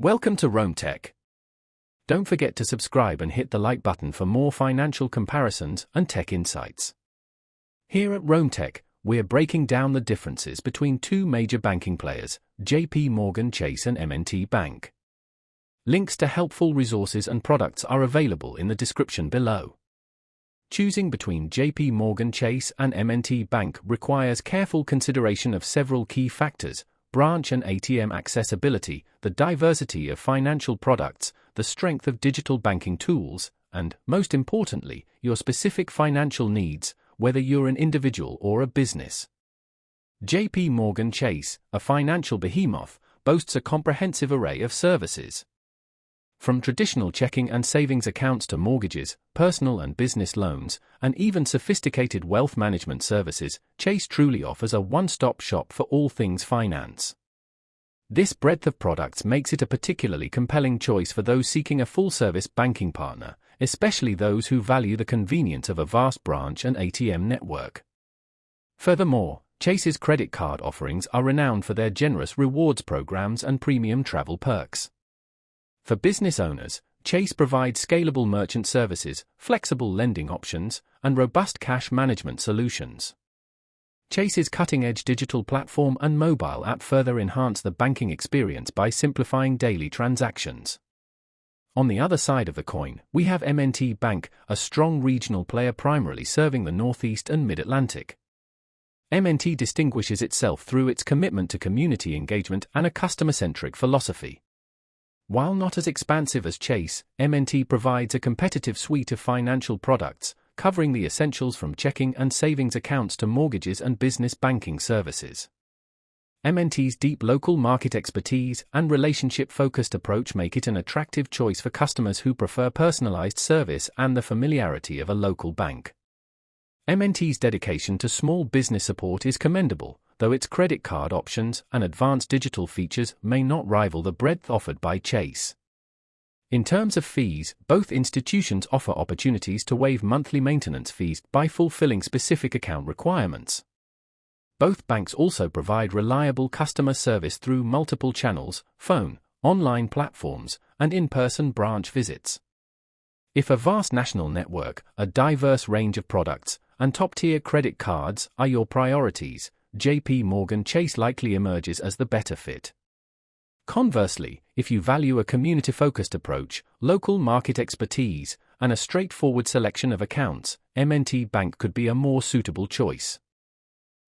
Welcome to Rome Tech. Don't forget to subscribe and hit the like button for more financial comparisons and tech insights. Here at Rome Tech, we're breaking down the differences between two major banking players, JPMorgan Chase and M&T Bank. Links to helpful resources and products are available in the description below. Choosing between JPMorgan Chase and M&T Bank requires careful consideration of several key factors: branch and ATM accessibility, the diversity of financial products, the strength of digital banking tools, and, most importantly, your specific financial needs, whether you're an individual or a business. JPMorgan Chase, a financial behemoth, boasts a comprehensive array of services. From traditional checking and savings accounts to mortgages, personal and business loans, and even sophisticated wealth management services, Chase truly offers a one-stop shop for all things finance. This breadth of products makes it a particularly compelling choice for those seeking a full-service banking partner, especially those who value the convenience of a vast branch and ATM network. Furthermore, Chase's credit card offerings are renowned for their generous rewards programs and premium travel perks. For business owners, Chase provides scalable merchant services, flexible lending options, and robust cash management solutions. Chase's cutting-edge digital platform and mobile app further enhance the banking experience by simplifying daily transactions. On the other side of the coin, we have M&T Bank, a strong regional player primarily serving the Northeast and Mid-Atlantic. M&T distinguishes itself through its commitment to community engagement and a customer-centric philosophy. While not as expansive as Chase, M&T provides a competitive suite of financial products, covering the essentials from checking and savings accounts to mortgages and business banking services. M&T's deep local market expertise and relationship-focused approach make it an attractive choice for customers who prefer personalized service and the familiarity of a local bank. M&T's dedication to small business support is commendable, though its credit card options and advanced digital features may not rival the breadth offered by Chase. In terms of fees, both institutions offer opportunities to waive monthly maintenance fees by fulfilling specific account requirements. Both banks also provide reliable customer service through multiple channels, phone, online platforms, and in-person branch visits. If a vast national network, a diverse range of products, and top-tier credit cards are your priorities, JPMorgan Chase likely emerges as the better fit. Conversely, if you value a community-focused approach, local market expertise, and a straightforward selection of accounts, M&T Bank could be a more suitable choice.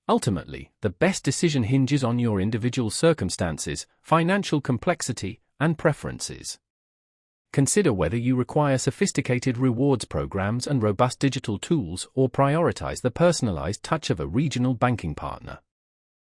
Ultimately, the best decision hinges on your individual circumstances, financial complexity, and preferences. Consider whether you require sophisticated rewards programs and robust digital tools or prioritize the personalized touch of a regional banking partner.